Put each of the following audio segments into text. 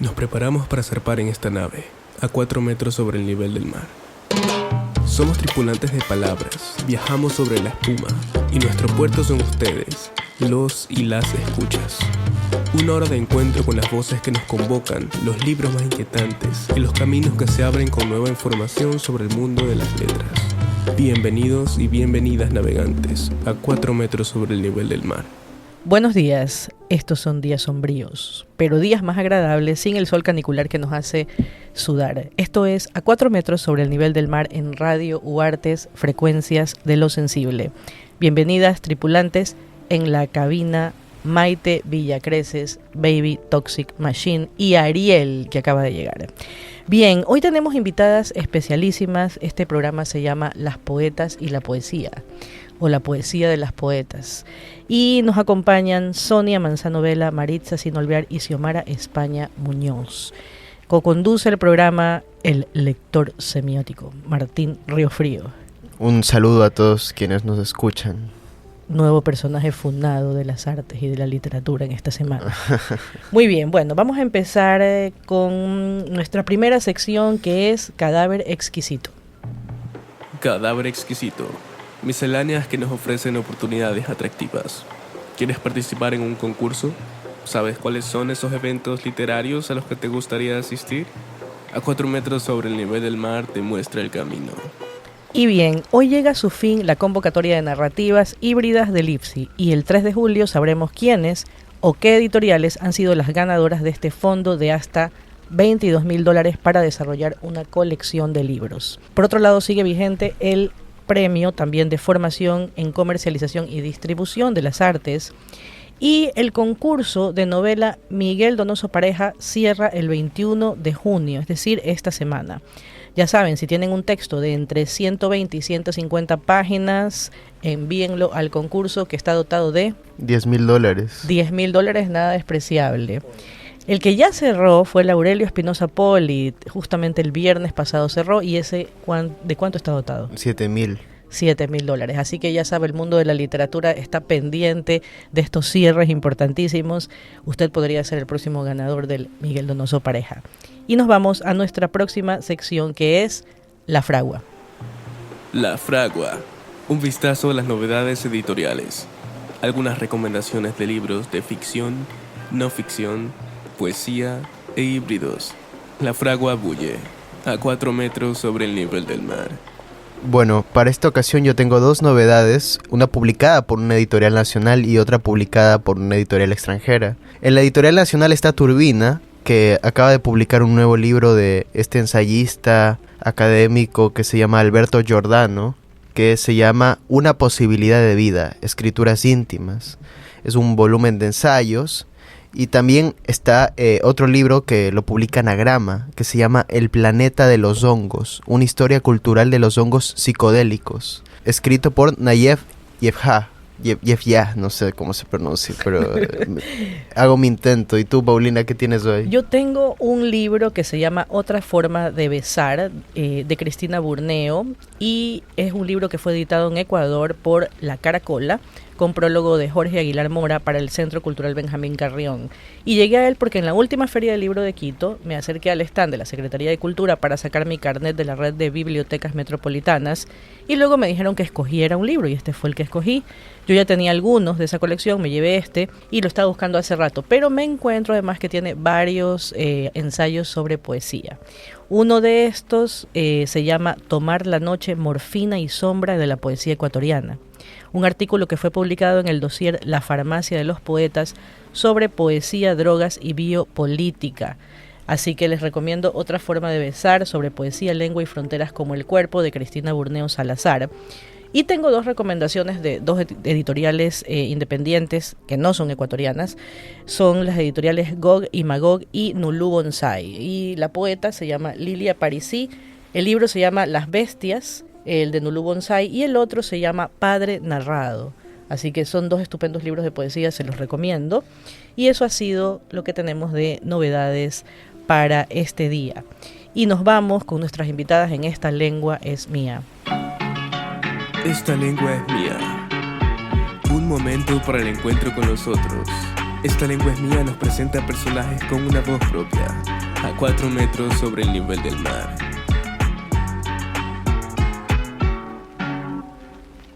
Nos preparamos para zarpar en esta nave, a 4 metros sobre el nivel del mar. Somos tripulantes de palabras, viajamos sobre la espuma, y nuestro puerto son ustedes, los y las escuchas. Una hora de encuentro con las voces que nos convocan, los libros más inquietantes y los caminos que se abren con nueva información sobre el mundo de las letras. Bienvenidos y bienvenidas navegantes, a 4 metros sobre el nivel del mar. Buenos días, estos son días sombríos, pero días más agradables sin el sol canicular que nos hace sudar. Esto es a 4 metros sobre el nivel del mar en Radio Uartes, frecuencias de lo sensible. Bienvenidas tripulantes en la cabina Maite Villacreces, Baby Toxic Machine y Ariel, que acaba de llegar. Bien, hoy tenemos invitadas especialísimas. Este programa se llama Las Poetas y la Poesía, o La Poesía de las Poetas. Y nos acompañan Sonia Manzano Vela, Maritza Sinolvear y Xiomara España Muñoz. Co-conduce el programa el lector semiótico, Martín Riofrío. Un saludo a todos quienes nos escuchan. Nuevo personaje fundado de las artes y de la literatura en esta semana. Muy bien, bueno, vamos a empezar con nuestra primera sección, que es Cadáver Exquisito. Cadáver Exquisito. Misceláneas que nos ofrecen oportunidades atractivas. ¿Quieres participar en un concurso? ¿Sabes cuáles son esos eventos literarios a los que te gustaría asistir? A 4 metros sobre el nivel del mar te muestra el camino. Y bien, hoy llega a su fin la convocatoria de narrativas híbridas del IPSI y el 3 de julio sabremos quiénes o qué editoriales han sido las ganadoras de este fondo de hasta $22,000 para desarrollar una colección de libros. Por otro lado, sigue vigente el premio también de formación en comercialización y distribución de las artes, y el concurso de novela Miguel Donoso Pareja cierra el 21 de junio, es decir, esta semana. Ya saben, si tienen un texto de entre 120 y 150 páginas, envíenlo al concurso, que está dotado de $10,000. $10,000, nada despreciable. El que ya cerró fue el Aurelio Espinosa Poli, justamente el viernes pasado cerró, y ese, ¿de cuánto está dotado? $7,000. $7,000. Así que ya sabe, el mundo de la literatura está pendiente de estos cierres importantísimos. Usted podría ser el próximo ganador del Miguel Donoso Pareja. Y nos vamos a nuestra próxima sección, que es La Fragua. La Fragua. Un vistazo a las novedades editoriales. Algunas recomendaciones de libros de ficción, no ficción, poesía e híbridos. La Fragua bulle, a 4 metros sobre el nivel del mar. Bueno, para esta ocasión yo tengo dos novedades, una publicada por una editorial nacional y otra publicada por una editorial extranjera. En la editorial nacional está Turbina, que acaba de publicar un nuevo libro de este ensayista académico que se llama Alberto Giordano, que se llama Una posibilidad de vida, escrituras íntimas. Es un volumen de ensayos. Y también está otro libro que lo publica Anagrama, que se llama El planeta de los hongos, una historia cultural de los hongos psicodélicos, escrito por Nayef Yefya, no sé cómo se pronuncia, pero hago mi intento. ¿Y tú, Paulina, qué tienes hoy? Yo tengo un libro que se llama Otra forma de besar, de Cristina Burneo, y es un libro que fue editado en Ecuador por La Caracola, con prólogo de Jorge Aguilar Mora para el Centro Cultural Benjamín Carrión. Y llegué a él porque en la última Feria del Libro de Quito me acerqué al stand de la Secretaría de Cultura para sacar mi carnet de la red de bibliotecas metropolitanas, y luego me dijeron que escogiera un libro, y este fue el que escogí. Yo ya tenía algunos de esa colección, me llevé este y lo estaba buscando hace rato, pero me encuentro además que tiene varios ensayos sobre poesía. Uno de estos se llama Tomar la noche, morfina y sombra de la poesía ecuatoriana. Un artículo que fue publicado en el dossier La farmacia de los poetas sobre poesía, drogas y biopolítica. Así que les recomiendo Otra forma de besar, sobre poesía, lengua y fronteras como el cuerpo, de Cristina Burneo Salazar. Y tengo dos recomendaciones de dos editoriales independientes que no son ecuatorianas. Son las editoriales Gog y Magog y Nulú Bonsai. Y la poeta se llama Lilia Parisi. El libro se llama Las Bestias, el de Nulú Bonsai, y el otro se llama Padre Narrado. Así que son dos estupendos libros de poesía, se los recomiendo. Y eso ha sido lo que tenemos de novedades para este día. Y nos vamos con nuestras invitadas en Esta Lengua es Mía. Esta lengua es mía. Un momento para el encuentro con los otros. Esta lengua es mía nos presenta personajes con una voz propia, a 4 metros sobre el nivel del mar.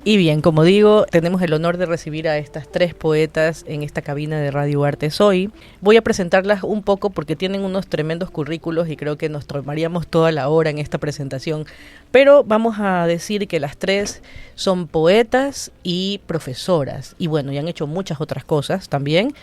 Y bien, como digo, tenemos el honor de recibir a estas 3 poetas en esta cabina de Radio Artes hoy. Voy a presentarlas un poco porque tienen unos tremendos currículos y creo que nos tomaríamos toda la hora en esta presentación. Pero vamos a decir que las 3 son poetas y profesoras. Y bueno, y han hecho muchas otras cosas también.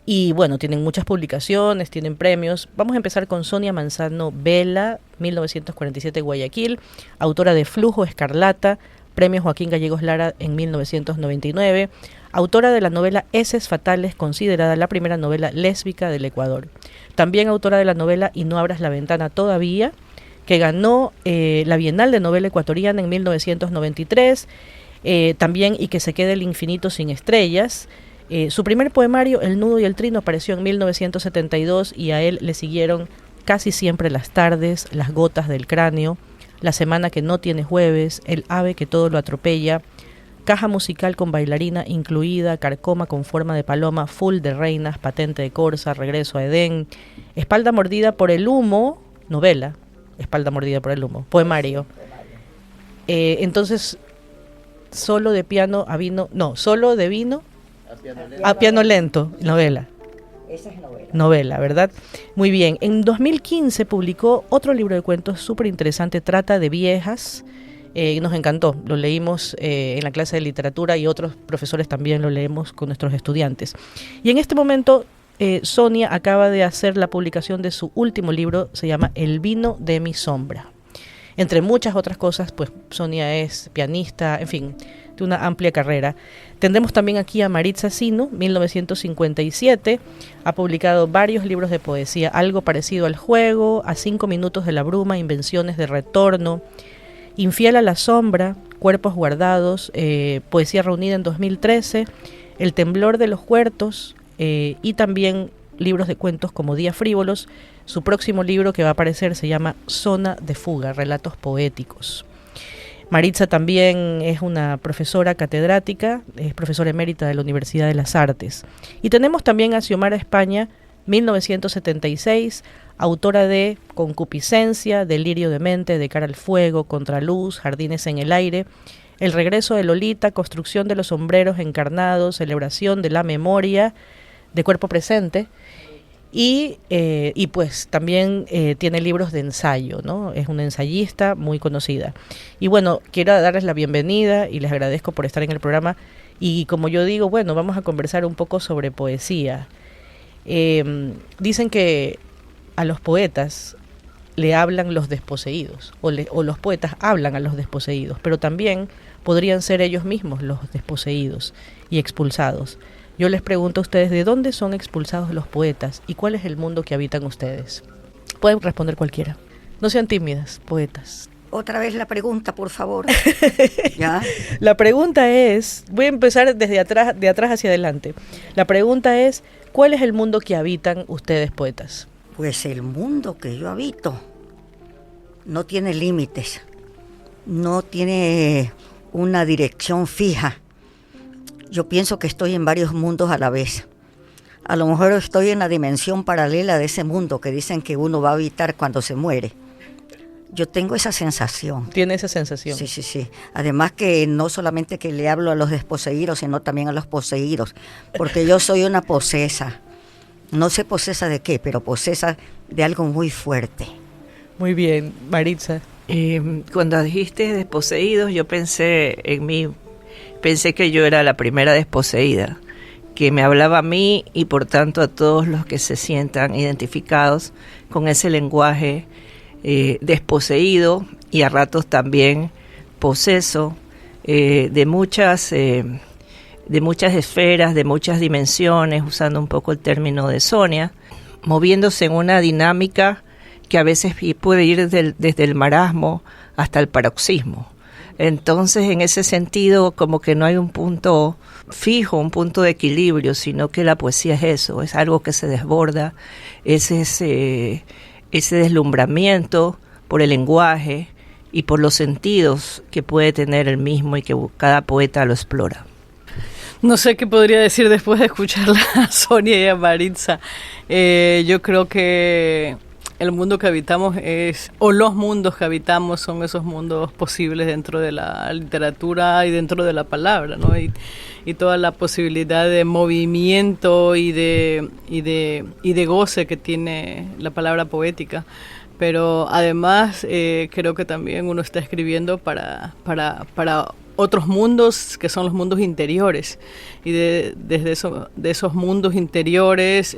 Y bueno, tienen muchas publicaciones, tienen premios. Vamos a empezar con Sonia Manzano Vela, 1947 Guayaquil, autora de Flujo Escarlata, Premio Joaquín Gallegos Lara en 1999, autora de la novela Heces Fatales, considerada la primera novela lésbica del Ecuador. También autora de la novela Y no abras la ventana todavía, que ganó la Bienal de Novela Ecuatoriana en 1993, también Y que se quede el infinito sin estrellas. Su primer poemario, El nudo y el trino, apareció en 1972 y a él le siguieron Casi siempre las tardes, Las gotas del cráneo, La semana que no tiene jueves, El ave que todo lo atropella, Caja musical con bailarina incluida, Carcoma con forma de paloma, Full de reinas, Patente de corsa, Regreso a Edén, Espalda mordida por el humo, novela, Espalda mordida por el humo, poemario. Entonces, solo de piano a vino, no, solo de vino a piano lento, novela. Esa es novela. Novela, ¿verdad? Muy bien. En 2015 publicó otro libro de cuentos súper interesante, Trata de viejas. Nos encantó, lo leímos en la clase de literatura y otros profesores también lo leemos con nuestros estudiantes. Y en este momento Sonia acaba de hacer la publicación de su último libro, se llama El vino de mi sombra. Entre muchas otras cosas, pues Sonia es pianista, en fin, de una amplia carrera. Tendremos también aquí a Maritza Sino, 1957, ha publicado varios libros de poesía, Algo parecido al juego, A 5 minutos de la bruma, Invenciones de retorno, Infiel a la sombra, Cuerpos guardados, Poesía reunida en 2013, El temblor de los huertos, y también libros de cuentos como Días frívolos. Su próximo libro que va a aparecer se llama Zona de fuga, relatos poéticos. Maritza también es una profesora catedrática, es profesora emérita de la Universidad de las Artes. Y tenemos también a Xiomara España, 1976, autora de Concupiscencia, Delirio de mente, De cara al fuego, Contraluz, Jardines en el aire, El regreso de Lolita, Construcción de los sombreros encarnados, Celebración de la memoria, de cuerpo presente. Y pues también tiene libros de ensayo, ¿no? Es una ensayista muy conocida. Y bueno, quiero darles la bienvenida y les agradezco por estar en el programa. Y como yo digo, bueno, vamos a conversar un poco sobre poesía. Dicen que a los poetas le hablan los desposeídos, o los poetas hablan a los desposeídos, pero también podrían ser ellos mismos los desposeídos y expulsados. Yo les pregunto a ustedes, ¿de dónde son expulsados los poetas y cuál es el mundo que habitan ustedes? Pueden responder cualquiera. No sean tímidas, poetas. Otra vez la pregunta, por favor. ¿Ya? La pregunta es, voy a empezar de atrás hacia adelante. La pregunta es, ¿cuál es el mundo que habitan ustedes, poetas? Pues el mundo que yo habito no tiene límites, no tiene una dirección fija. Yo pienso que estoy en varios mundos a la vez. A lo mejor estoy en la dimensión paralela de ese mundo que dicen que uno va a habitar cuando se muere. Yo tengo esa sensación. ¿Tiene esa sensación? Sí, sí, sí. Además que no solamente que le hablo a los desposeídos, sino también a los poseídos, porque yo soy una posesa. No sé posesa de qué, pero posesa de algo muy fuerte. Muy bien, Maritza. Cuando dijiste desposeídos, yo pensé en mí. Pensé que yo era la primera desposeída, que me hablaba a mí y por tanto a todos los que se sientan identificados con ese lenguaje desposeído y a ratos también poseso de muchas esferas, de muchas dimensiones, usando un poco el término de Sonia, moviéndose en una dinámica que a veces puede ir desde el marasmo hasta el paroxismo. Entonces, en ese sentido, como que no hay un punto fijo, un punto de equilibrio, sino que la poesía es eso, es algo que se desborda, es ese deslumbramiento por el lenguaje y por los sentidos que puede tener el mismo y que cada poeta lo explora. No sé qué podría decir después de escucharla a Sonia y a Maritza. Yo creo que el mundo que habitamos o los mundos que habitamos son esos mundos posibles dentro de la literatura y dentro de la palabra, ¿no? Y toda la posibilidad de movimiento y de goce que tiene la palabra poética. Pero además creo que también uno está escribiendo para otros mundos que son los mundos interiores, y desde esos mundos interiores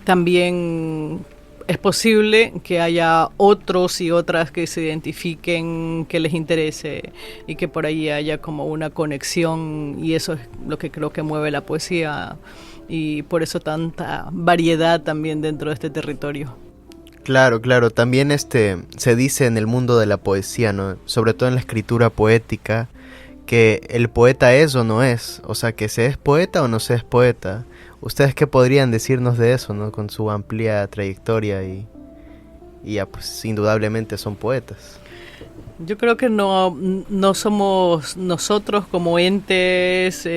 también es posible que haya otros y otras que se identifiquen, que les interese, y que por ahí haya como una conexión, y eso es lo que creo que mueve la poesía, y por eso tanta variedad también dentro de este territorio. Claro, claro, también se dice en el mundo de la poesía, ¿no? Sobre todo en la escritura poética, que el poeta es o no es, o sea, que se es poeta o no se es poeta. ¿Ustedes qué podrían decirnos de eso, no? Con su amplia trayectoria y ya, pues, indudablemente son poetas. Yo creo que no somos nosotros como entes,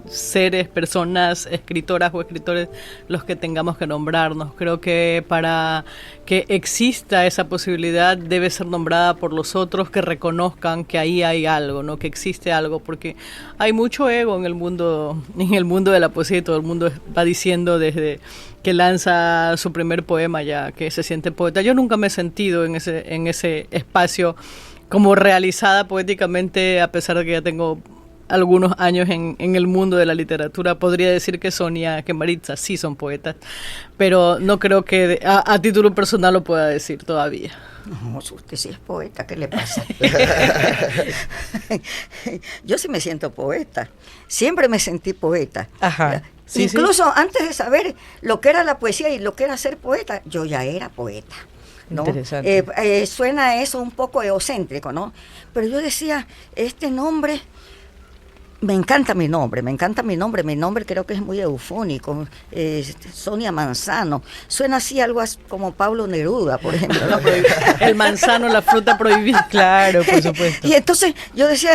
seres, personas, escritoras o escritores, los que tengamos que nombrarnos. Creo que para que exista esa posibilidad debe ser nombrada por los otros, que reconozcan que ahí hay algo, ¿no? Que existe algo, porque hay mucho ego en el mundo de la poesía, y todo el mundo va diciendo desde que lanza su primer poema ya que se siente poeta. Yo nunca me he sentido en ese espacio como realizada poéticamente, a pesar de que ya tengo algunos años en el mundo de la literatura. Podría decir que Sonia, que Maritza sí son poetas, pero no creo que a título personal lo pueda decir todavía. No, usted sí es poeta, ¿qué le pasa? Yo sí me siento poeta, siempre me sentí poeta. Ajá. Sí, incluso antes de saber lo que era la poesía y lo que era ser poeta, yo ya era poeta, ¿no? Interesante. Suena eso un poco egocéntrico, ¿no? Pero yo decía, este nombre... Me encanta mi nombre creo que es muy eufónico, Sonia Manzano, suena así algo como Pablo Neruda, por ejemplo. El manzano, la fruta prohibida. Claro, por supuesto. Y entonces yo decía,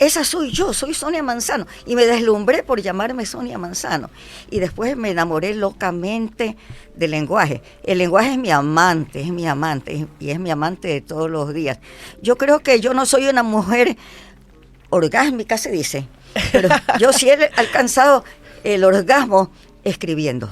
esa soy yo, soy Sonia Manzano, y me deslumbré por llamarme Sonia Manzano, y después me enamoré locamente del lenguaje. El lenguaje es mi amante, y es mi amante de todos los días. Yo creo que yo no soy una mujer orgásmica, se dice, pero yo sí he alcanzado el orgasmo escribiendo.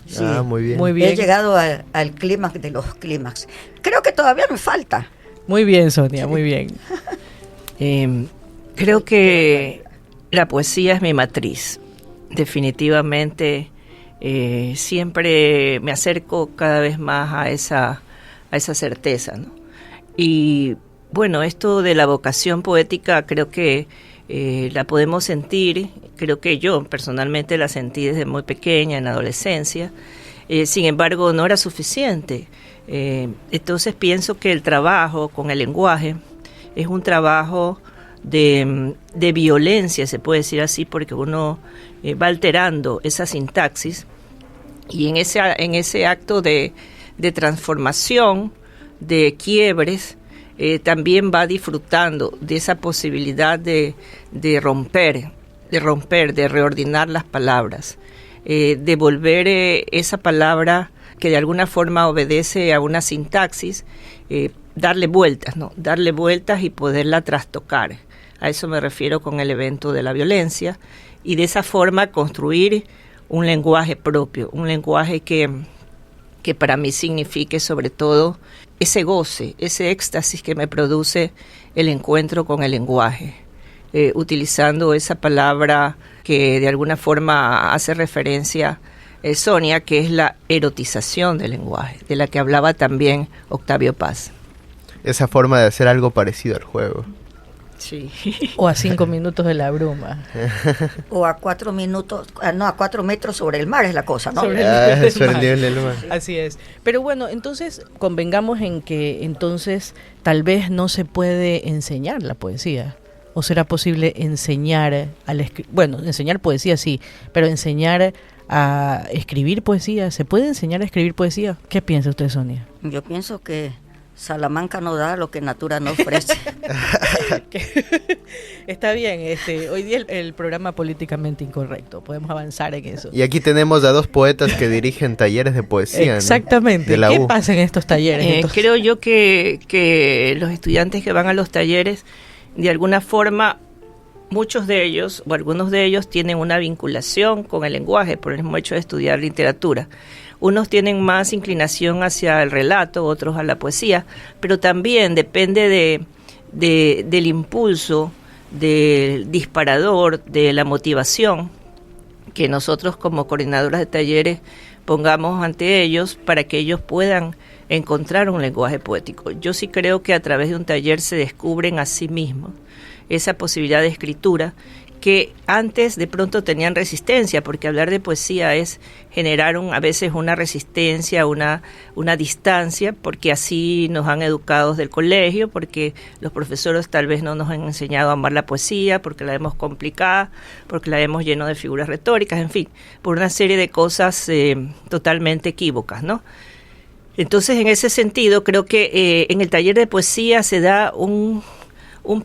Sí, muy bien. Muy bien. He llegado al clímax de los clímax. Creo que todavía me falta. Muy bien, Sonia, muy bien. Creo que la poesía es mi matriz. Definitivamente siempre me acerco cada vez más a esa certeza, ¿no? Y bueno, esto de la vocación poética creo que la podemos sentir, creo que yo personalmente la sentí desde muy pequeña, en la adolescencia, sin embargo no era suficiente. Entonces pienso que el trabajo con el lenguaje es un trabajo de violencia, se puede decir así, porque uno va alterando esa sintaxis, y en ese acto de transformación, de quiebres, también va disfrutando de esa posibilidad de romper, de reordenar las palabras, de volver esa palabra que de alguna forma obedece a una sintaxis, darle vueltas, ¿no? Darle vueltas y poderla trastocar. A eso me refiero con el evento de la violencia, y de esa forma construir un lenguaje propio, un lenguaje que para mí signifique sobre todo ese goce, ese éxtasis que me produce el encuentro con el lenguaje, utilizando esa palabra que de alguna forma hace referencia Sonia, que es la erotización del lenguaje, de la que hablaba también Octavio Paz. Esa forma de hacer algo parecido al juego. Sí. O a 5 minutos de la bruma. O a 4 minutos, a 4 metros sobre el mar es la cosa, ¿no? Sobre el nivel del mar. Así es. Pero bueno, entonces convengamos en que entonces tal vez no se puede enseñar la poesía. ¿O será posible enseñar enseñar poesía sí, pero enseñar a escribir poesía? ¿Se puede enseñar a escribir poesía? ¿Qué piensa usted, Sonia? Yo pienso que Salamanca no da lo que Natura no ofrece. Está bien, hoy día el programa políticamente incorrecto, podemos avanzar en eso. Y aquí tenemos a dos poetas que dirigen talleres de poesía. Exactamente. ¿No? De la ¿Qué U. pasa en estos talleres? Entonces? Creo yo que los estudiantes que van a los talleres, de alguna forma, muchos de ellos o algunos de ellos tienen una vinculación con el lenguaje por el mismo hecho de estudiar literatura. Unos tienen más inclinación hacia el relato, otros a la poesía, pero también depende del impulso, del disparador, de la motivación que nosotros como coordinadoras de talleres pongamos ante ellos para que ellos puedan encontrar un lenguaje poético. Yo sí creo que a través de un taller se descubren a sí mismos esa posibilidad de escritura que antes de pronto tenían resistencia, porque hablar de poesía es generar a veces una resistencia, una distancia, porque así nos han educado desde el colegio, porque los profesores tal vez no nos han enseñado a amar la poesía, porque la vemos complicada, porque la vemos lleno de figuras retóricas, en fin, por una serie de cosas totalmente equívocas, ¿no? Entonces, en ese sentido, creo que en el taller de poesía se da un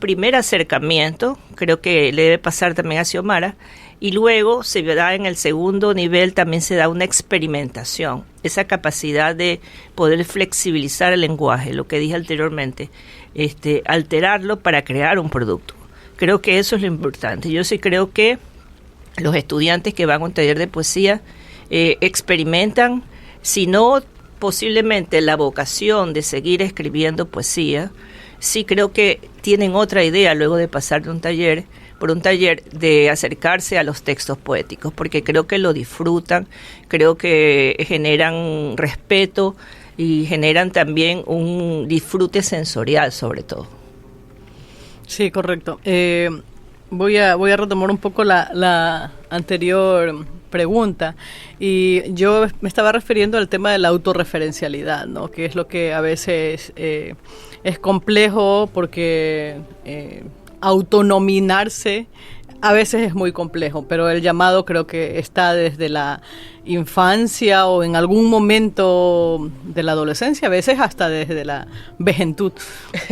primer acercamiento, creo que le debe pasar también a Xiomara, y luego se da en el segundo nivel, también se da una experimentación, esa capacidad de poder flexibilizar el lenguaje, lo que dije anteriormente, alterarlo para crear un producto. Creo que eso es lo importante. Yo sí creo que los estudiantes que van a un taller de poesía experimentan, si no posiblemente la vocación de seguir escribiendo poesía, sí creo que tienen otra idea luego de pasar de un taller, por un taller de acercarse a los textos poéticos, porque creo que lo disfrutan, creo que generan respeto y generan también un disfrute sensorial sobre todo. Sí, correcto. Voy a retomar un poco la anterior pregunta, y yo me estaba refiriendo al tema de la autorreferencialidad, ¿no? Que es lo que a veces es complejo, porque autonominarse a veces es muy complejo, pero el llamado creo que está desde la infancia o en algún momento de la adolescencia, a veces hasta desde la vejentud,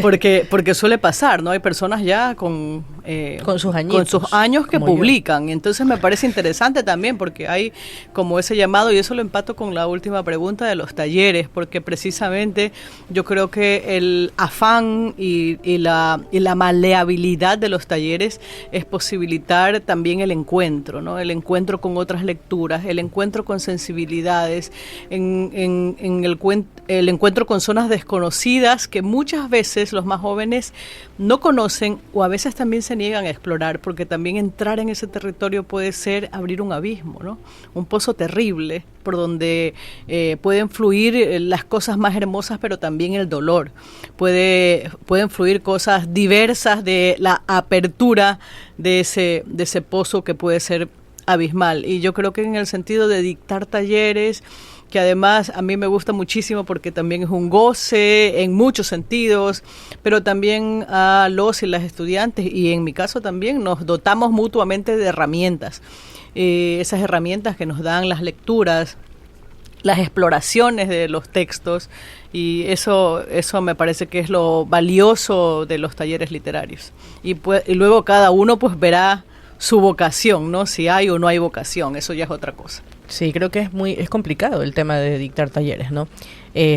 porque suele pasar, ¿no? Hay personas ya con sus años que publican, entonces me parece interesante también, porque hay como ese llamado, y eso lo empato con la última pregunta de los talleres, porque precisamente yo creo que el afán y la maleabilidad de los talleres es posibilitar también el encuentro, ¿no? El encuentro con otras lecturas, el encuentro con sensibilidades, en el encuentro con zonas desconocidas que muchas veces los más jóvenes no conocen, o a veces también se niegan a explorar, porque también entrar en ese territorio puede ser abrir un abismo, ¿no? Un pozo terrible por donde pueden fluir las cosas más hermosas, pero también el dolor. Pueden fluir cosas diversas de la apertura de ese pozo que puede ser abismal. Y yo creo que en el sentido de dictar talleres, que además a mí me gusta muchísimo porque también es un goce en muchos sentidos, pero también a los y las estudiantes, y en mi caso también, nos dotamos mutuamente de herramientas. Esas herramientas que nos dan las lecturas, las exploraciones de los textos, y eso me parece que es lo valioso de los talleres literarios. Y luego cada uno pues verá su vocación, ¿no? Si hay o no hay vocación, eso ya es otra cosa. Sí, creo que es complicado el tema de dictar talleres, ¿no?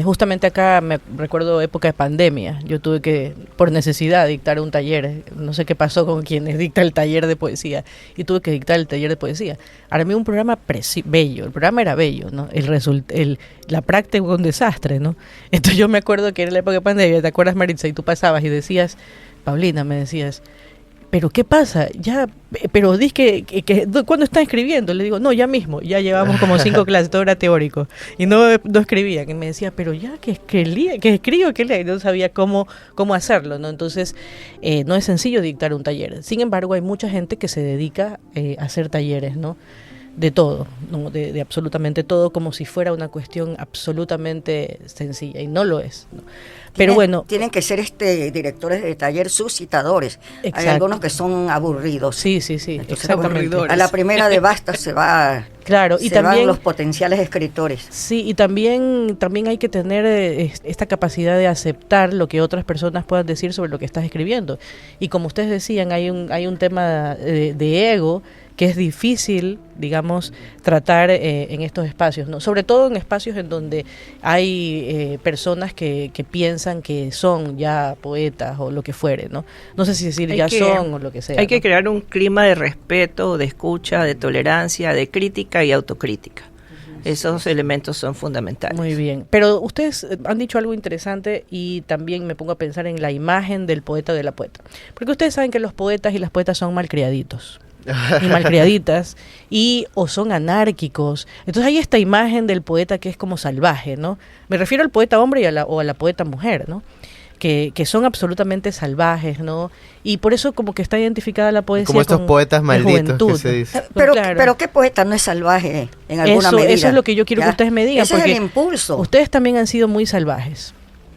Justamente acá me recuerdo época de pandemia, yo tuve que, por necesidad, dictar un taller, no sé qué pasó con quienes dictan el taller de poesía, y tuve que dictar el taller de poesía. Armé un programa bello, el programa era bello, ¿no? La práctica fue un desastre, ¿no? Entonces yo me acuerdo que era la época de pandemia, ¿te acuerdas, Maritza? Y tú pasabas y decías, Paulina, me decías, ¿pero qué pasa? Ya, pero dices que ¿cuándo están escribiendo? Le digo, no, ya mismo, ya llevamos como 5 clases, todo era teórico, y no escribían, y me decía, pero ya que escribo, que lea, y no sabía cómo hacerlo, ¿no? Entonces, no es sencillo dictar un taller. Sin embargo, hay mucha gente que se dedica a hacer talleres, ¿no? de todo, ¿no? De absolutamente todo, como si fuera una cuestión absolutamente sencilla, y no lo es, ¿no? Pero bueno, tienen que ser directores de taller suscitadores. Hay exacto. algunos que son aburridos. sí, Entonces, exactamente. a la primera de basta se va, Claro, y se también van los potenciales escritores. sí, y también hay que tener esta capacidad de aceptar lo que otras personas puedan decir sobre lo que estás escribiendo. Y como ustedes decían, hay un tema de ego que es difícil, digamos, tratar en estos espacios, ¿no? Sobre todo en espacios en donde hay personas que piensan que son ya poetas o lo que fuere, ¿no? No sé si decir son o lo que sea. Hay que ¿no? crear un clima de respeto, de escucha, de tolerancia, de crítica y autocrítica. Esos elementos son fundamentales. Muy bien, pero ustedes han dicho algo interesante y también me pongo a pensar en la imagen del poeta o de la poeta. Porque ustedes saben que los poetas y las poetas son malcriaditos. Y malcriaditas, y o son anárquicos. Entonces hay esta imagen del poeta que es como salvaje, ¿no? Me refiero al poeta hombre o a la poeta mujer, ¿no? Que son absolutamente salvajes, ¿no? Y por eso como que está identificada la poesía como estos poetas de malditos juventud. que se dice. Pero ¿qué poeta no es salvaje en alguna medida? Eso es lo que yo quiero que ustedes me digan. Ese es porque el impulso. Ustedes también han sido muy salvajes,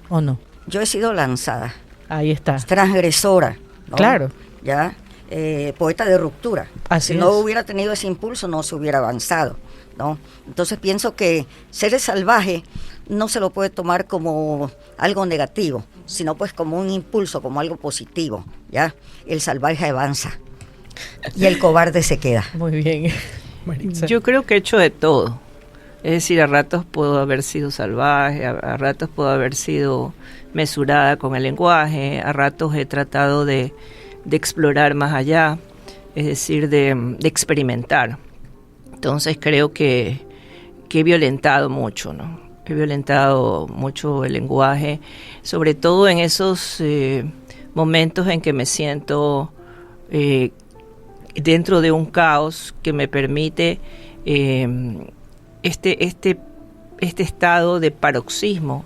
¿o no? Yo he sido lanzada, Ahí está. transgresora, ¿no? Claro. ¿Ya? Poeta de ruptura. Así si no es. hubiera tenido ese impulso, no se hubiera avanzado, ¿no? Entonces pienso que ser salvaje no se lo puede tomar como algo negativo, sino pues como un impulso, como algo positivo, ¿ya? El salvaje avanza y el cobarde se queda. Muy bien. Maritza. Yo creo que he hecho de todo. Es decir, a ratos puedo haber sido salvaje, a ratos puedo haber sido mesurada con el lenguaje, a ratos he tratado de explorar más allá, es decir, de experimentar. Entonces creo que he violentado mucho, ¿no? He violentado mucho el lenguaje, sobre todo en esos momentos en que me siento dentro de un caos que me permite este estado de paroxismo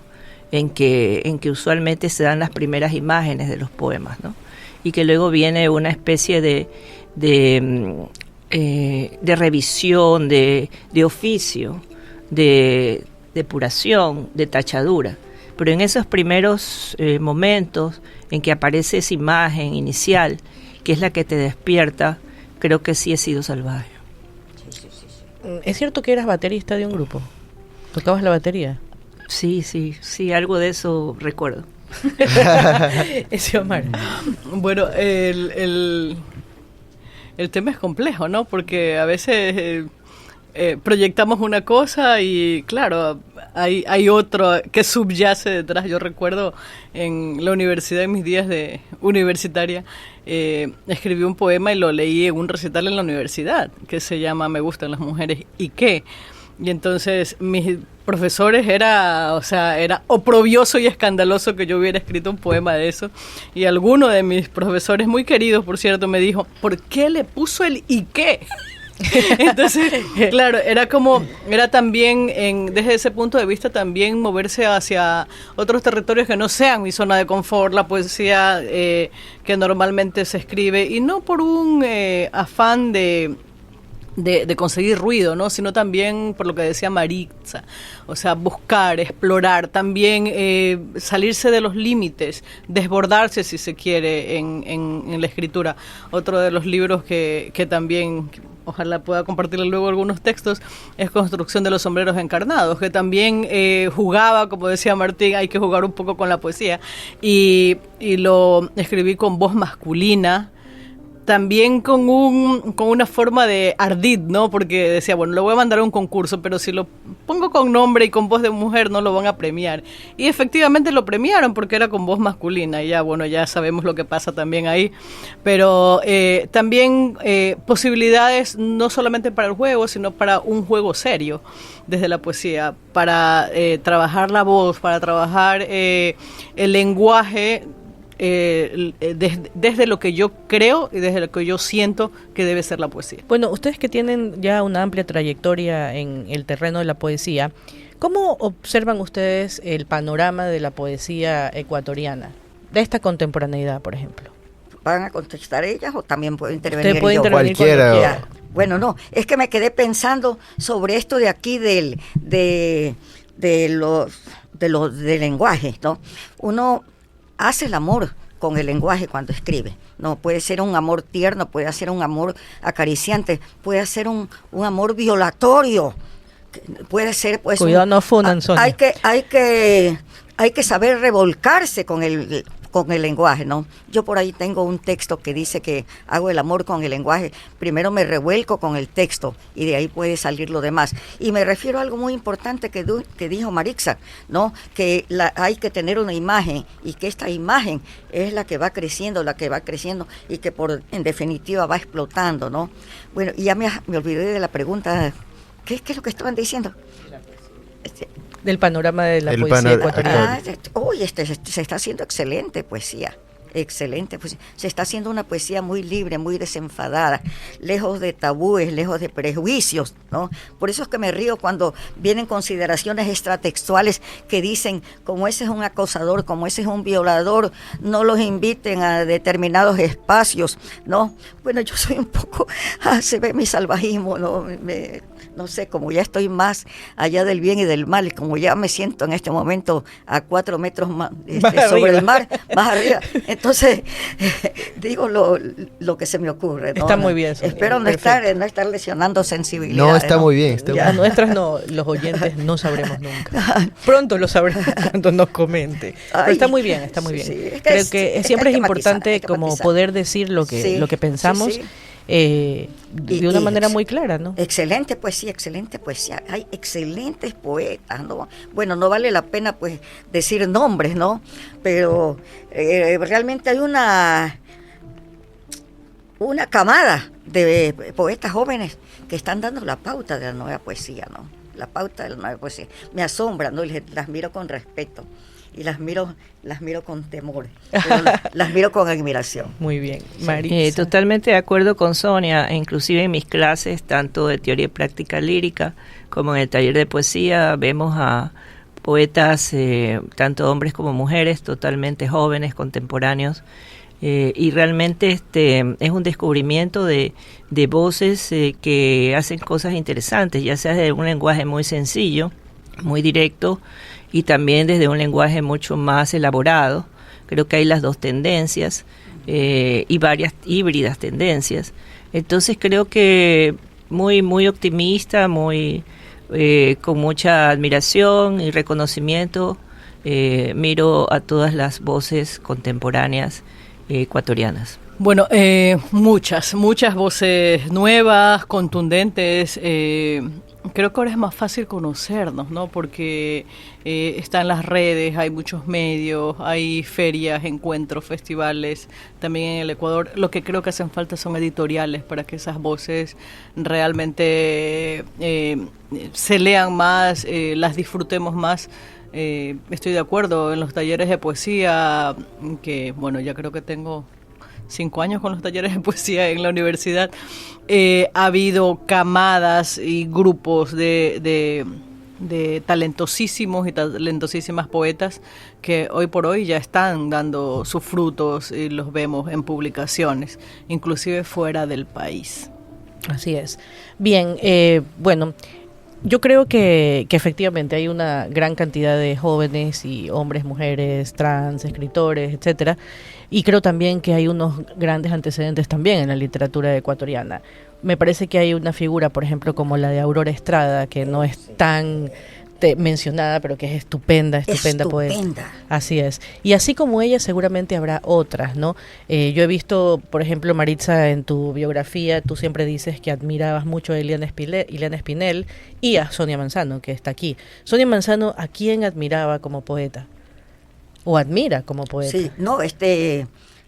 en que usualmente se dan las primeras imágenes de los poemas, ¿no? Y que luego viene una especie de revisión, de oficio, de depuración, de tachadura. Pero en esos primeros momentos en que aparece esa imagen inicial, que es la que te despierta, creo que sí he sido salvaje. ¿Es cierto que eras baterista de un grupo? ¿Tocabas la batería? Sí, algo de eso recuerdo. Ese Omar. Bueno, el tema es complejo, ¿no? Porque a veces proyectamos una cosa y claro, hay otro que subyace detrás. Yo recuerdo en la universidad, en mis días de universitaria, escribí un poema y lo leí en un recital en la universidad que se llama Me gustan las mujeres y qué. Y entonces mis profesores era oprobioso y escandaloso que yo hubiera escrito un poema de eso. Y alguno de mis profesores muy queridos, por cierto, me dijo, ¿por qué le puso el y qué? Entonces, claro, era también, desde ese punto de vista, también moverse hacia otros territorios que no sean mi zona de confort, la poesía que normalmente se escribe, y no por un afán de conseguir ruido, ¿no? Sino también por lo que decía Maritza, o sea, buscar, explorar, también salirse de los límites, desbordarse si se quiere en la escritura. Otro de los libros que también, ojalá pueda compartirle luego algunos textos, es Construcción de los sombreros encarnados, que también jugaba, como decía Martín, hay que jugar un poco con la poesía, y lo escribí con voz masculina, también con una forma de ardid, ¿no? Porque decía, bueno, lo voy a mandar a un concurso, pero si lo pongo con nombre y con voz de mujer no lo van a premiar. Y efectivamente lo premiaron porque era con voz masculina. Y ya, bueno, ya sabemos lo que pasa también ahí. Pero también posibilidades no solamente para el juego, sino para un juego serio desde la poesía, para trabajar la voz, para trabajar el lenguaje, desde lo que yo creo y desde lo que yo siento que debe ser la poesía. Bueno, ustedes que tienen ya una amplia trayectoria en el terreno de la poesía, ¿cómo observan ustedes el panorama de la poesía ecuatoriana, de esta contemporaneidad, por ejemplo? ¿Van a contestar ellas o también puedo intervenir Usted puede yo? intervenir Cualquiera. cuando Ya. quiera. Bueno, no, es que me quedé pensando sobre esto de aquí del lenguaje, ¿no? Uno hace el amor con el lenguaje cuando escribe, ¿no? Puede ser un amor tierno, puede ser un amor acariciante, puede ser un amor violatorio, puede ser pues cuidado, no funan, Sonia. Hay que saber revolcarse con el lenguaje, ¿no? Yo por ahí tengo un texto que dice que hago el amor con el lenguaje, primero me revuelco con el texto y de ahí puede salir lo demás. Y me refiero a algo muy importante que dijo Marixa, ¿no? Que hay que tener una imagen y que esta imagen es la que va creciendo y que en definitiva va explotando, ¿no? Bueno, y ya me olvidé de la pregunta, ¿qué es lo que estaban diciendo? Del panorama de la poesía ecuatoriana. Se está haciendo excelente poesía. Se está haciendo una poesía muy libre, muy desenfadada, lejos de tabúes, lejos de prejuicios, ¿no? Por eso es que me río cuando vienen consideraciones extratextuales que dicen, como ese es un acosador, como ese es un violador, no los inviten a determinados espacios, ¿no? Bueno, yo soy un poco, se ve mi salvajismo, ¿no? No sé, como ya estoy más allá del bien y del mal, y como ya me siento en este momento a 4 metros más, sobre el mar, más arriba, entonces digo lo que se me ocurre, ¿no? Está muy bien. Espero no estar lesionando sensibilidad. No, está muy bien. Las nuestras no, los oyentes no sabremos nunca. Pronto lo sabremos cuando nos comente. Pero está muy bien, está muy bien. Sí, Creo que siempre es importante como poder decir lo que pensamos. Sí. De una manera muy clara, ¿no? Excelente poesía. Hay excelentes poetas, ¿no? Bueno, no vale la pena pues decir nombres, ¿no? Pero realmente hay una camada de poetas jóvenes que están dando la pauta de la nueva poesía, ¿no? La pauta de la nueva poesía. Me asombra, ¿no? Las miro con respeto. Y las miro con temor, pero las miro con admiración. Muy bien, Marixa. Totalmente de acuerdo con Sonia, inclusive en mis clases, tanto de teoría y práctica lírica como en el taller de poesía, vemos a poetas, tanto hombres como mujeres, totalmente jóvenes, contemporáneos, y realmente es un descubrimiento de voces que hacen cosas interesantes, ya sea de un lenguaje muy sencillo, muy directo, y también desde un lenguaje mucho más elaborado. Creo que hay las dos tendencias y varias híbridas tendencias. Entonces creo que muy optimista, con mucha admiración y reconocimiento, miro a todas las voces contemporáneas ecuatorianas. Bueno, muchas voces nuevas, contundentes. Creo que ahora es más fácil conocernos, ¿no? Porque están las redes, hay muchos medios, hay ferias, encuentros, festivales, también en el Ecuador. Lo que creo que hacen falta son editoriales para que esas voces realmente se lean más, las disfrutemos más. Estoy de acuerdo en los talleres de poesía, que bueno, ya creo que tengo 5 años con los talleres de poesía en la universidad. Ha habido camadas y grupos de talentosísimos y talentosísimas poetas que hoy por hoy ya están dando sus frutos y los vemos en publicaciones, inclusive fuera del país. Así es. Bien, bueno, yo creo que efectivamente hay una gran cantidad de jóvenes y hombres, mujeres, trans, escritores, etcétera, y creo también que hay unos grandes antecedentes también en la literatura ecuatoriana. Me parece que hay una figura, por ejemplo, como la de Aurora Estrada, que no es tan mencionada, pero que es estupenda poeta. Así es. Y así como ella, seguramente habrá otras, ¿no? Yo he visto, por ejemplo, Marixa, en tu biografía, tú siempre dices que admirabas mucho a Ileana Espinel y a Sonia Manzano, que está aquí. Sonia Manzano, ¿a quién admiraba como poeta? ¿O admira como poeta? Sí, no,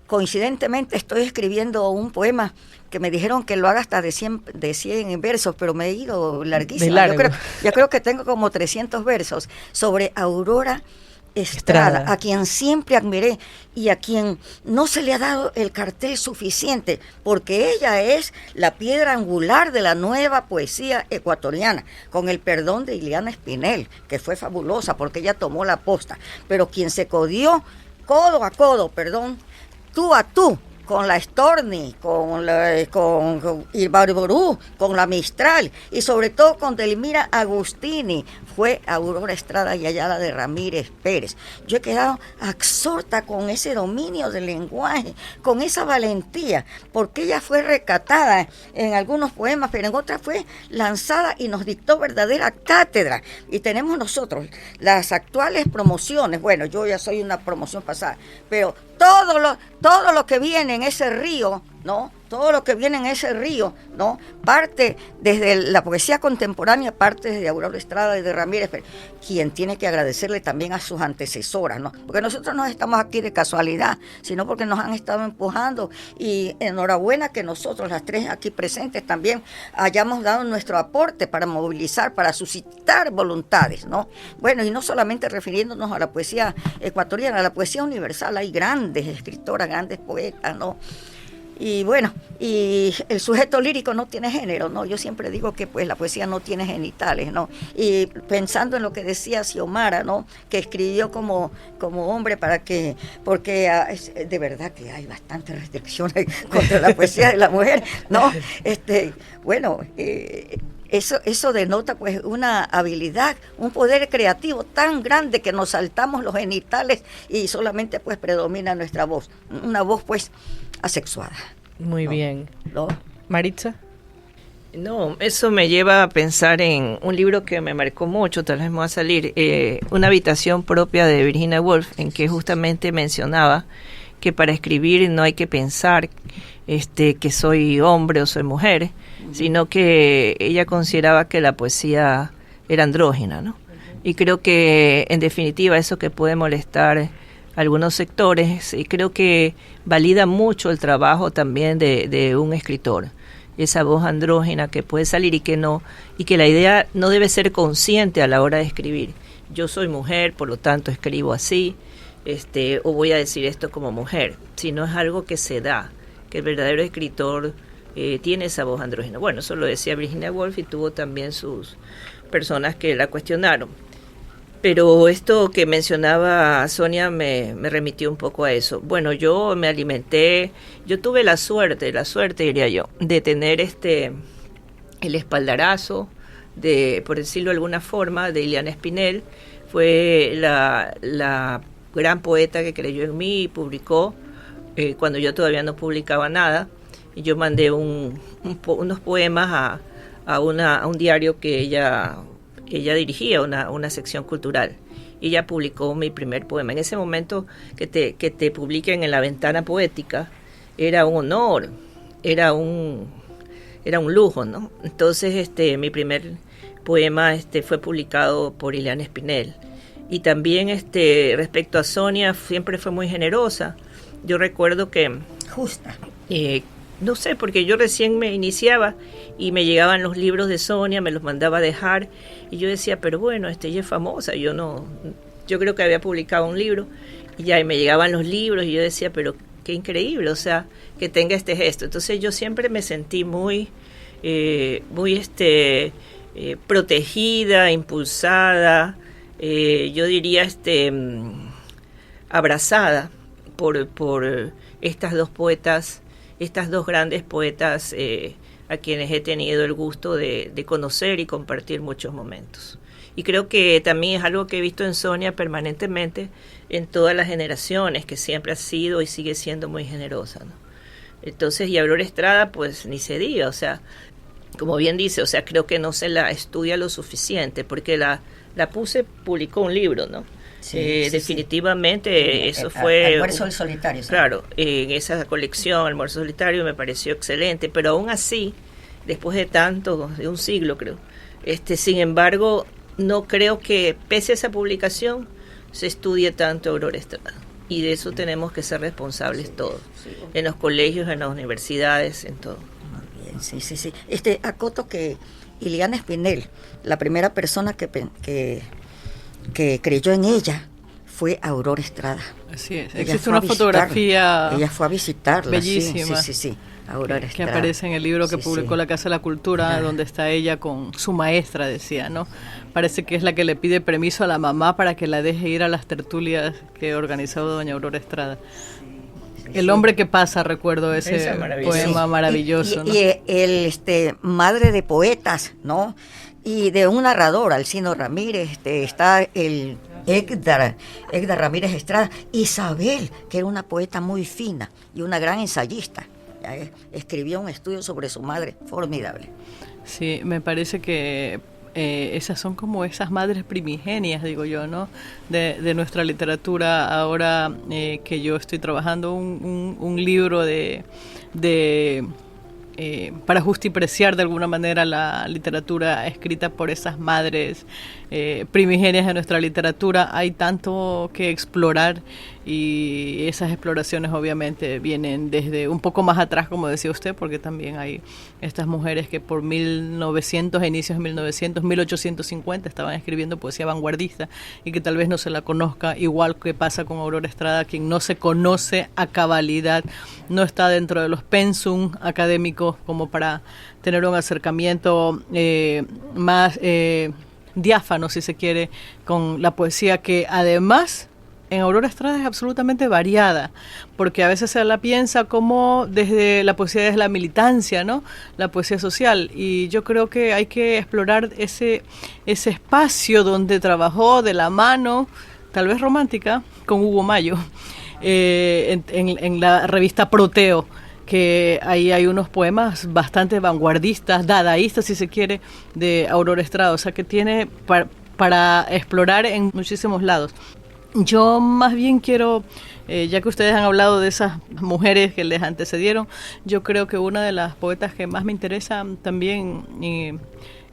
coincidentemente estoy escribiendo un poema que me dijeron que lo haga hasta de 100 versos, pero me he ido larguísimo. Yo creo que tengo como 300 versos sobre Aurora Estrada, a quien siempre admiré y a quien no se le ha dado el cartel suficiente, porque ella es la piedra angular de la nueva poesía ecuatoriana, con el perdón de Ileana Espinel, que fue fabulosa porque ella tomó la posta, pero quien se codió codo a codo, tú a tú, con la Storni, con Ibarború, con la Mistral y sobre todo con Delmira Agustini, fue Aurora Estrada y Ayala de Ramírez Pérez. Yo he quedado absorta con ese dominio del lenguaje, con esa valentía, porque ella fue recatada en algunos poemas, pero en otras fue lanzada y nos dictó verdadera cátedra. Y tenemos nosotros las actuales promociones, bueno, yo ya soy una promoción pasada, pero todo lo que viene en ese río, ¿no? Todo lo que viene en ese río, ¿no? Parte desde la poesía contemporánea, parte desde Aurora Estrada y de Ramírez, quien tiene que agradecerle también a sus antecesoras, ¿no? Porque nosotros no estamos aquí de casualidad, sino porque nos han estado empujando, y enhorabuena que nosotros, las tres aquí presentes, también hayamos dado nuestro aporte para movilizar, para suscitar voluntades, ¿no? Bueno, y no solamente refiriéndonos a la poesía ecuatoriana, a la poesía universal, hay grandes escritoras, grandes poetas, ¿no? Y bueno, y el sujeto lírico no tiene género, ¿no? Yo siempre digo que pues la poesía no tiene genitales, ¿no? Y pensando en lo que decía Xiomara, ¿no? Que escribió como hombre porque de verdad que hay bastantes restricciones contra la poesía de la mujer, ¿no? Bueno, eso denota pues una habilidad, un poder creativo tan grande que nos saltamos los genitales y solamente pues predomina nuestra voz, una voz pues asexuada. Muy bien. ¿No? Maritza. No, eso me lleva a pensar en un libro que me marcó mucho, tal vez me va a salir, Una habitación propia de Virginia Woolf, en que justamente mencionaba que para escribir no hay que pensar que soy hombre o soy mujer, sino que ella consideraba que la poesía era andrógina, ¿no? Y creo que en definitiva eso que puede molestar algunos sectores, y creo que valida mucho el trabajo también de un escritor, esa voz andrógina que puede salir y que la idea no debe ser consciente a la hora de escribir. Yo soy mujer, por lo tanto escribo así, o voy a decir esto como mujer, sino es algo que se da, que el verdadero escritor tiene esa voz andrógina. Bueno, eso lo decía Virginia Woolf y tuvo también sus personas que la cuestionaron. Pero esto que mencionaba Sonia me remitió un poco a eso. Bueno, yo me alimenté, yo tuve la suerte diría yo, de tener el espaldarazo por decirlo de alguna forma, de Ileana Espinel. Fue la gran poeta que creyó en mí y publicó cuando yo todavía no publicaba nada. Y yo mandé unos poemas a un diario que ella dirigía, una sección cultural, y ella publicó mi primer poema. En ese momento que te publiquen en la Ventana Poética era un honor, era un lujo, ¿no? Entonces mi primer poema fue publicado por Ileana Espinel. Y también respecto a Sonia, siempre fue muy generosa. Yo recuerdo que justa, no sé, porque yo recién me iniciaba y me llegaban los libros de Sonia, me los mandaba a dejar y yo decía, pero bueno, ella es famosa, yo creo que había publicado un libro y ya me llegaban los libros y yo decía, pero qué increíble, o sea, que tenga este gesto. Entonces yo siempre me sentí muy protegida, impulsada, yo diría abrazada por estas dos poetas, estas dos grandes poetas a quienes he tenido el gusto de conocer y compartir muchos momentos. Y creo que también es algo que he visto en Sonia permanentemente en todas las generaciones, que siempre ha sido y sigue siendo muy generosa, ¿no? Entonces, y Aurora Estrada, pues ni se diga, o sea, como bien dice, o sea, creo que no se la estudia lo suficiente, porque la publicó un libro, ¿no? Sí, definitivamente sí. Eso fue Almuerzo del Solitario, ¿sí? Claro, en esa colección Almuerzo Solitario me pareció excelente, pero aún así, después de un siglo creo, sin embargo, no creo que pese a esa publicación se estudie tanto Aurora Estrada, y de eso tenemos que ser responsables todos, en los colegios, en las universidades, en todo. Muy bien, sí. Acoto que Ileana Espinel, la primera persona que creyó en ella fue Aurora Estrada. Así es, existe una fotografía. Ella fue a visitarla. Bellísima. Sí. Aurora Estrada. Que aparece en el libro que publicó la Casa de la Cultura, donde está ella con su maestra, decía, ¿no? Parece que es la que le pide permiso a la mamá para que la deje ir a las tertulias que organizaba doña Aurora Estrada. El hombre que pasa, recuerdo Ese ese es maravilloso. poema maravilloso. ¿no? Madre de poetas, ¿no? Y de un narrador, Alcino Ramírez, está el Edgar Ramírez Estrada, Isabel, que era una poeta muy fina y una gran ensayista. Escribió un estudio sobre su madre, formidable. Sí, me parece que esas son como esas madres primigenias, digo yo, ¿no? De nuestra literatura. Ahora que yo estoy trabajando un libro para justipreciar de alguna manera la literatura escrita por esas madres primigenias de nuestra literatura, hay tanto que explorar, y esas exploraciones obviamente vienen desde un poco más atrás, como decía usted, porque también hay estas mujeres que por 1900, inicios de 1900, 1850 estaban escribiendo poesía vanguardista y que tal vez no se la conozca, igual que pasa con Aurora Estrada, quien no se conoce a cabalidad, no está dentro de los pensum académicos como para tener un acercamiento más diáfano, si se quiere, con la poesía, que además en Aurora Estrada es absolutamente variada, porque a veces se la piensa como desde la poesía, desde la militancia, ¿no? La poesía social, y yo creo que hay que explorar ese espacio donde trabajó de la mano, tal vez romántica, con Hugo Mayo, en la revista Proteo, que ahí hay unos poemas bastante vanguardistas, dadaístas si se quiere, de Aurora Estrada, o sea que tiene para explorar en muchísimos lados. Yo más bien quiero, ya que ustedes han hablado de esas mujeres que les antecedieron, yo creo que una de las poetas que más me interesa también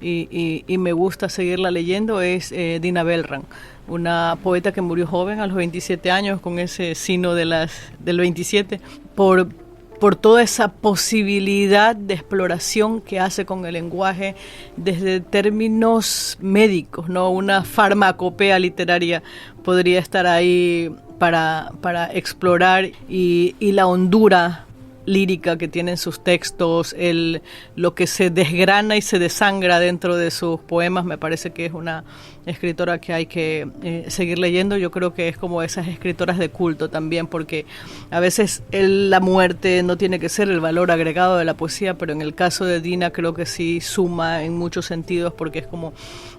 y me gusta seguirla leyendo es Dina Belran, una poeta que murió joven a los 27 años con ese sino del 27, por toda esa posibilidad de exploración que hace con el lenguaje desde términos médicos, ¿no? Una farmacopea literaria podría estar ahí para explorar, y la hondura lírica que tienen sus textos, lo que se desgrana y se desangra dentro de sus poemas, me parece que es una escritora que hay que seguir leyendo. Yo creo que es como esas escritoras de culto también, porque a veces la muerte no tiene que ser el valor agregado de la poesía, pero en el caso de Dina creo que sí suma en muchos sentidos, porque es como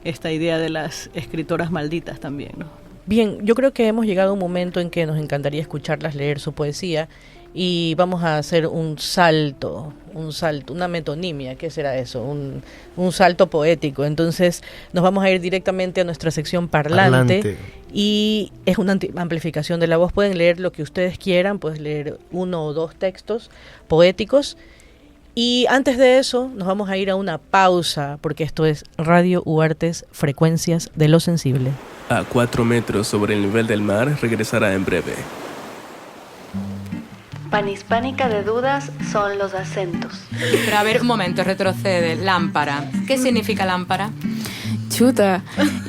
esta idea de las escritoras malditas también, ¿no? Bien, yo creo que hemos llegado a un momento en que nos encantaría escucharlas leer su poesía, y vamos a hacer un salto, una metonimia. ¿Qué será eso? Un salto poético. Entonces nos vamos a ir directamente a nuestra sección parlante. Y es una amplificación de la voz. Pueden leer lo que ustedes quieran, pueden leer 1 o 2 textos poéticos. Y antes de eso nos vamos a ir a una pausa, porque esto es Radio Uartes, Frecuencias de lo Sensible. A 4 metros sobre el nivel del mar regresará en breve. Panhispánica de dudas son los acentos. Pero a ver, un momento, retrocede. Lámpara. ¿Qué significa lámpara? Chuta,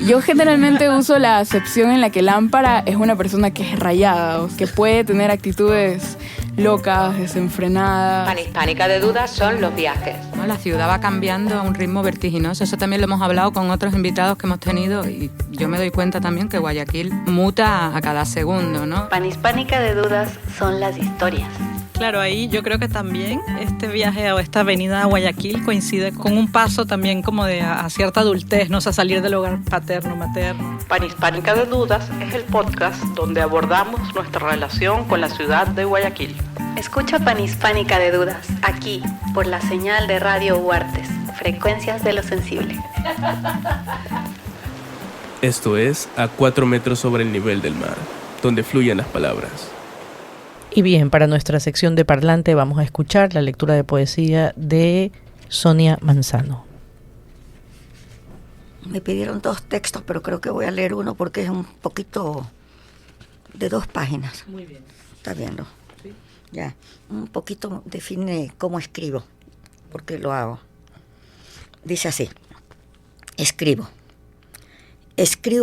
yo generalmente uso la acepción en la que lámpara es una persona que es rayada, o que puede tener actitudes locas, desenfrenadas. Panhispánica de dudas son los viajes. No, la ciudad va cambiando a un ritmo vertiginoso. Eso también lo hemos hablado con otros invitados que hemos tenido, y yo me doy cuenta también que Guayaquil muta a cada segundo, ¿no? Panhispánica de dudas son las historias. Claro, ahí yo creo que también este viaje o esta venida a Guayaquil coincide con un paso también como a cierta adultez, ¿no? O sea, salir del hogar paterno-materno. Panhispánica de Dudas es el podcast donde abordamos nuestra relación con la ciudad de Guayaquil. Escucha Panhispánica de Dudas, aquí, por la señal de Radio Uartes, Frecuencias de lo Sensible. Esto es A 4 metros sobre el nivel del mar, donde fluyen las palabras. Y bien, para nuestra sección de parlante vamos a escuchar la lectura de poesía de Sonia Manzano. Me pidieron 2 textos, pero creo que voy a leer uno porque es un poquito de 2 páginas. Muy bien. Está bien, ¿no? Sí. Ya, un poquito define cómo escribo, porque lo hago. Dice así: escribo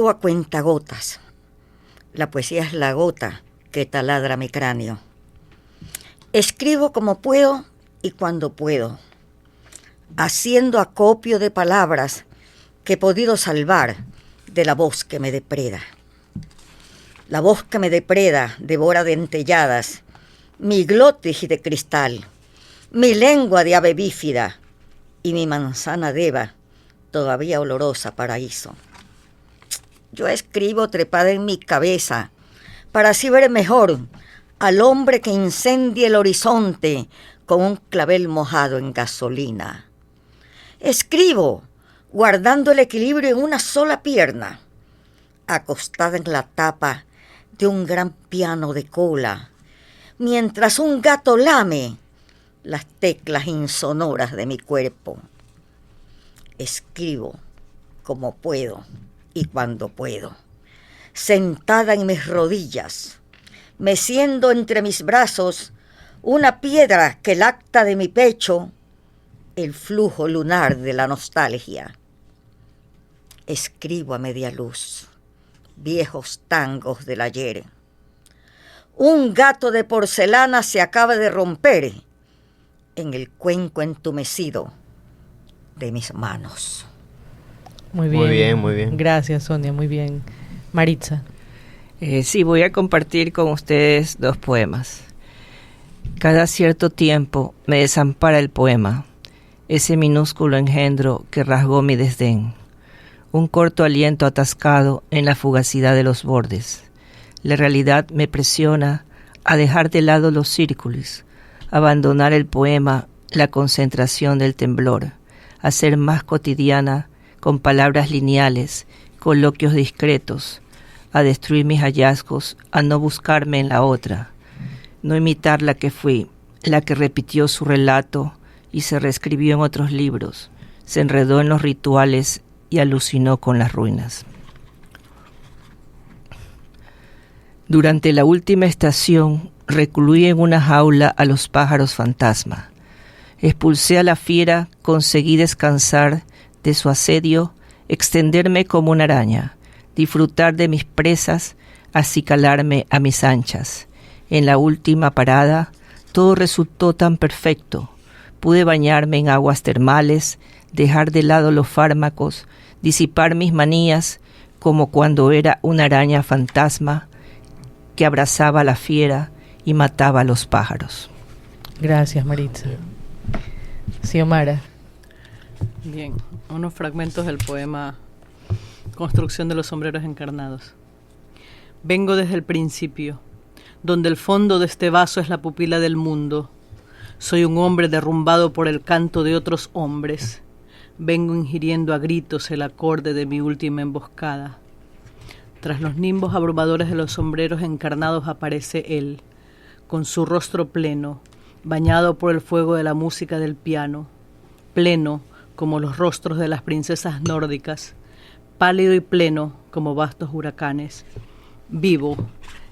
a cuentagotas. La poesía es la gota que taladra mi cráneo. Escribo como puedo y cuando puedo, haciendo acopio de palabras que he podido salvar de la voz que me depreda. La voz que me depreda devora dentelladas mi glotis de cristal, mi lengua de ave bífida y mi manzana deva, todavía olorosa paraíso. Yo escribo trepada en mi cabeza, para así ver mejor al hombre que incendie el horizonte con un clavel mojado en gasolina. Escribo, guardando el equilibrio en una sola pierna, acostada en la tapa de un gran piano de cola, mientras un gato lame las teclas insonoras de mi cuerpo. Escribo como puedo y cuando puedo, sentada en mis rodillas, meciendo entre mis brazos una piedra que lacta de mi pecho el flujo lunar de la nostalgia. Escribo a media luz viejos tangos del ayer. Un gato de porcelana se acaba de romper en el cuenco entumecido de mis manos. Muy bien. Muy bien, muy bien. Gracias, Sonia, muy bien. Maritza. Sí, voy a compartir con ustedes 2 poemas. Cada cierto tiempo me desampara el poema, ese minúsculo engendro que rasgó mi desdén. Un corto aliento atascado en la fugacidad de los bordes. La realidad me presiona a dejar de lado los círculos, abandonar el poema, la concentración del temblor, a ser más cotidiana con palabras lineales, coloquios discretos, a destruir mis hallazgos, a no buscarme en la otra, no imitar la que fui, la que repitió su relato y se reescribió en otros libros, se enredó en los rituales y alucinó con las ruinas. Durante la última estación, recluí en una jaula a los pájaros fantasma. Expulsé a la fiera, conseguí descansar de su asedio, extenderme como una araña, disfrutar de mis presas, acicalarme a mis anchas. En la última parada, todo resultó tan perfecto. Pude bañarme en aguas termales, dejar de lado los fármacos, disipar mis manías, como cuando era una araña fantasma que abrazaba a la fiera y mataba a los pájaros. Gracias, Maritza. Xiomara. Bien, unos fragmentos del poema Construcción de los sombreros encarnados. Vengo desde el principio, donde el fondo de este vaso es la pupila del mundo. Soy un hombre derrumbado por el canto de otros hombres. Vengo ingiriendo a gritos el acorde de mi última emboscada. Tras los nimbos abrumadores de los sombreros encarnados aparece él, con su rostro pleno, bañado por el fuego de la música del piano, pleno como los rostros de las princesas nórdicas, pálido y pleno como vastos huracanes, vivo,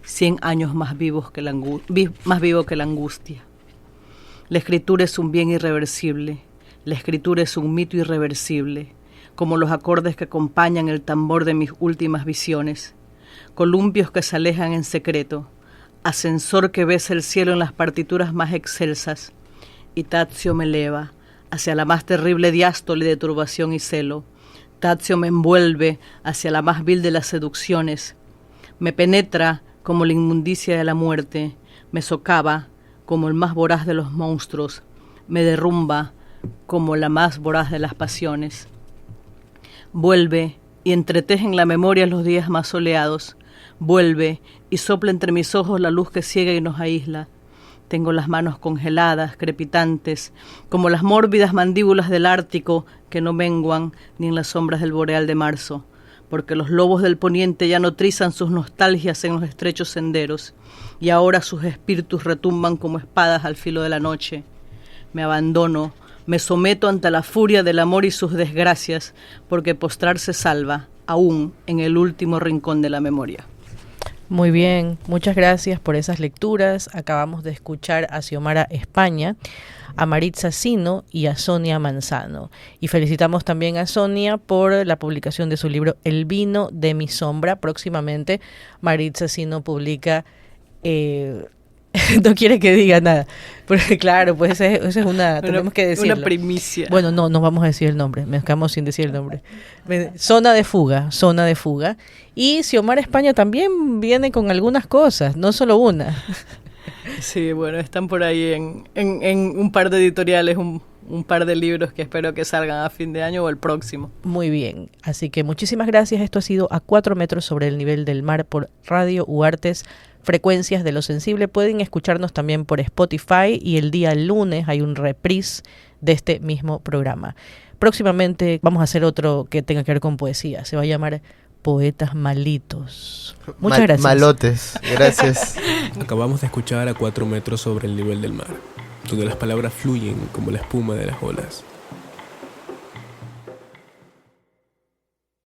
100 años más vivo que la angustia. La escritura es un bien irreversible, la escritura es un mito irreversible, como los acordes que acompañan el tambor de mis últimas visiones, columpios que se alejan en secreto, ascensor que besa el cielo en las partituras más excelsas, y Tadzio me eleva hacia la más terrible diástole de turbación y celo. Tadzio me envuelve hacia la más vil de las seducciones, me penetra como la inmundicia de la muerte, me socava como el más voraz de los monstruos, me derrumba como la más voraz de las pasiones. Vuelve y entreteje en la memoria los días más soleados, vuelve y sopla entre mis ojos la luz que ciega y nos aísla. Tengo las manos congeladas, crepitantes, como las mórbidas mandíbulas del Ártico que no menguan ni en las sombras del boreal de marzo, porque los lobos del poniente ya no trizan sus nostalgias en los estrechos senderos, y ahora sus espíritus retumban como espadas al filo de la noche. Me abandono, me someto ante la furia del amor y sus desgracias, porque postrarse salva, aún en el último rincón de la memoria. Muy bien, muchas gracias por esas lecturas. Acabamos de escuchar a Xiomara España, a Maritza Sino y a Sonia Manzano. Y felicitamos también a Sonia por la publicación de su libro El vino de mi sombra. Próximamente Maritza Sino publica... no quiere que diga nada, porque claro, pues esa es una tenemos que decirlo. Una primicia. Bueno, no vamos a decir el nombre, me quedamos sin decir el nombre. Zona de fuga. Y Xiomara España también viene con algunas cosas, no solo una. Sí, bueno, están por ahí en un par de editoriales, un par de libros que espero que salgan a fin de año o el próximo. Muy bien, así que muchísimas gracias. Esto ha sido A 4 metros sobre el nivel del mar por Radio Uartes, Frecuencias de lo Sensible. Pueden escucharnos también por Spotify y el día lunes hay un reprise de este mismo programa. Próximamente vamos a hacer otro que tenga que ver con poesía. Se va a llamar Poetas Malitos. Muchas gracias. Malotes, gracias. Acabamos de escuchar A 4 metros sobre el nivel del mar, donde las palabras fluyen como la espuma de las olas.